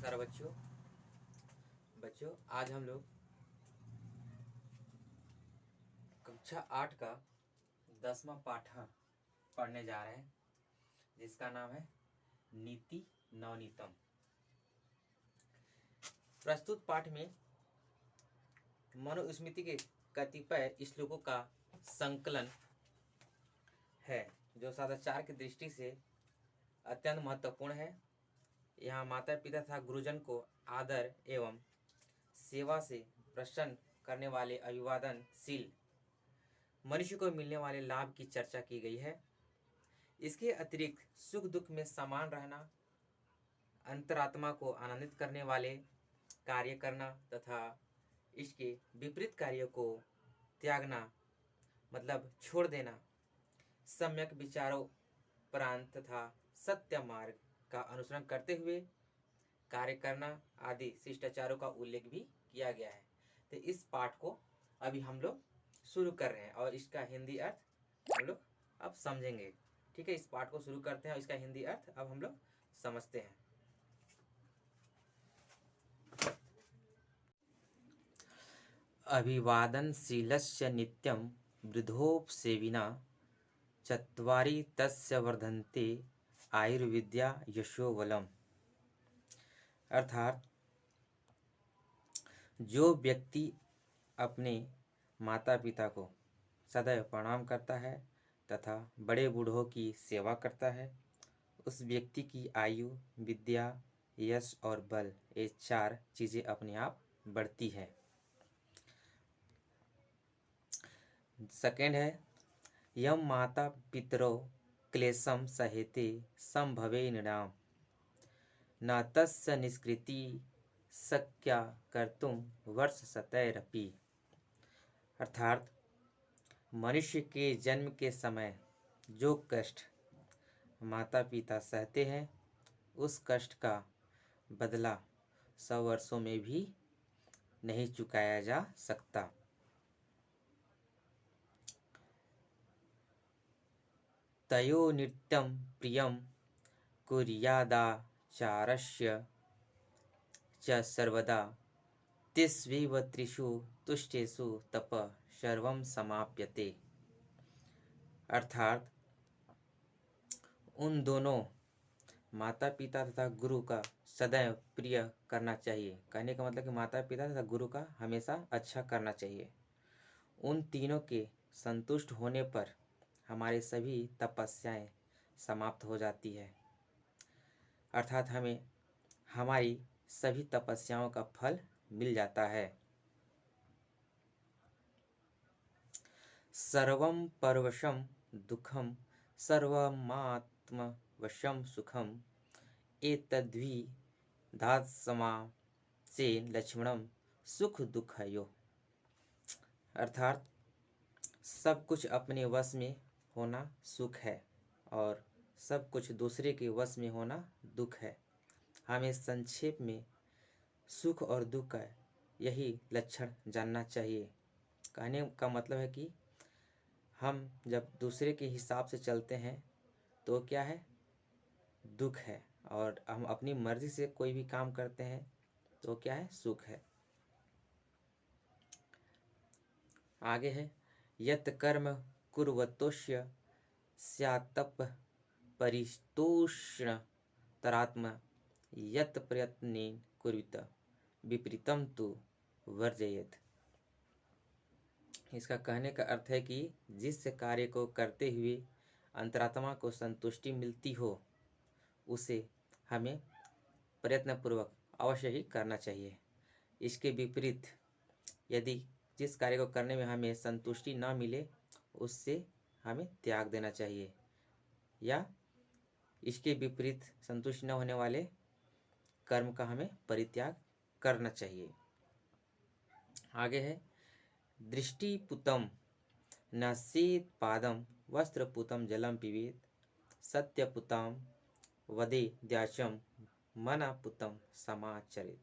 नमस्कार बच्चों। आज हम लोग कक्षा 8 का 10वां पाठ पढ़ने जा रहे हैं, जिसका नाम है नीति नवनीतम। प्रस्तुत पाठ में मनुस्मृति के कतिपय श्लोकों का संकलन है, जो सदाचार की दृष्टि से अत्यंत महत्वपूर्ण है। यहाँ माता पिता तथा गुरुजन को आदर एवं सेवा से प्रसन्न करने वाले अभिवादनशील मनुष्य को मिलने वाले लाभ की चर्चा की गई है। इसके अतिरिक्त सुख दुख में समान रहना, अंतरात्मा को आनंदित करने वाले कार्य करना तथा इसके विपरीत कार्यों को त्यागना मतलब छोड़ देना, सम्यक विचारों प्रांत तथा सत्य मार्ग का अनुसरण करते हुए कार्य करना आदि शिष्टाचारों का उल्लेख भी किया गया है। तो इस पाठ को अभी हम लोग शुरू कर रहे हैं और इसका हिंदी अर्थ हम लोग अब समझेंगे। ठीक है, इस पाठ को शुरू करते हैं और इसका हिंदी अर्थ अब हम लोग समझते हैं। अभिवादनशीलस्य नित्यं वृद्धोपसेविना चत्वारि तस्य वर्धन्ते आयुर्विद्या यशोबलम्। अर्थात जो व्यक्ति अपने माता पिता को सदैव प्रणाम करता है तथा बड़े बूढ़ों की सेवा करता है, उस व्यक्ति की आयु, विद्या, यश और बल, ये 4 चीज़ें अपने आप बढ़ती है। सेकेंड है, यम माता पितरो क्लेशम सहेते संभवे नृणाम न तस्य निष्कृति शक्या कर्तुम वर्ष शतैरपि। अर्थात मनुष्य के जन्म के समय जो कष्ट माता पिता सहते हैं, उस कष्ट का बदला 100 वर्षों में भी नहीं चुकाया जा सकता। तयो नित्यं प्रियं कुर्यादाचारस्य च सर्वदा तिस्वेव त्रिषु तुष्टेषु तप सर्वं समाप्यते। अर्थात उन दोनों माता पिता तथा गुरु का सदैव प्रिय करना चाहिए। कहने का मतलब कि माता पिता तथा गुरु का हमेशा अच्छा करना चाहिए। उन तीनों के संतुष्ट होने पर हमारे सभी तपस्याएं समाप्त हो जाती है। अर्थात हमें हमारी सभी तपस्याओं का फल मिल जाता है। सर्वं परवशं दुःखं सर्वमात्मवशं सुखम एतद्वि धात्समासेन लक्ष्मणं सुख दुःखयो। अर्थात सब कुछ अपने वश में होना सुख है और सब कुछ दूसरे के वश में होना दुख है। हमें संक्षेप में सुख और दुख का यही लक्षण जानना चाहिए। कहने का मतलब है कि हम जब दूसरे के हिसाब से चलते हैं तो क्या है, दुख है, और हम अपनी मर्जी से कोई भी काम करते हैं तो क्या है, सुख है। आगे है, यत् कर्म कुर्वतोष्य स्यात्तप परितोष्ण तरात्म यत् प्रयत्नेन कुर्वित विपरीतम तु वर्जयेत्। इसका कहने का अर्थ है कि जिस कार्य को करते हुए अंतरात्मा को संतुष्टि मिलती हो, उसे हमें प्रयत्नपूर्वक अवश्य ही करना चाहिए। इसके विपरीत यदि जिस कार्य को करने में हमें संतुष्टि न मिले, उससे हमें त्याग देना चाहिए, या इसके विपरीत संतुष्टि न होने वाले कर्म का हमें परित्याग करना चाहिए। आगे है, दृष्टिपुतम नसेत पादम वस्त्रपुतम जलम पिबेत सत्यपुतम वदे द्याचम मनापुतम समाचरित।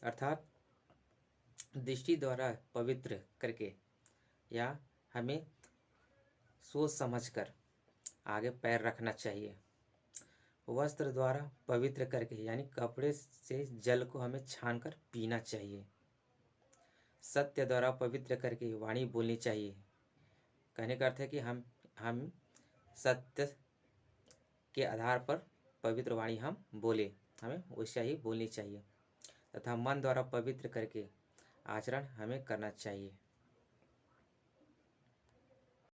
अर्थात दृष्टि द्वारा पवित्र करके या हमें सोच समझकर आगे पैर रखना चाहिए वस्त्र द्वारा पवित्र करके यानी कपड़े से जल को हमें छान कर पीना चाहिए। सत्य द्वारा पवित्र करके वाणी बोलनी चाहिए। कहने का अर्थ है कि हम सत्य के आधार पर पवित्र वाणी हम बोले, हमें वैसा ही बोलनी चाहिए। तथा मन द्वारा पवित्र करके आचरण हमें करना चाहिए।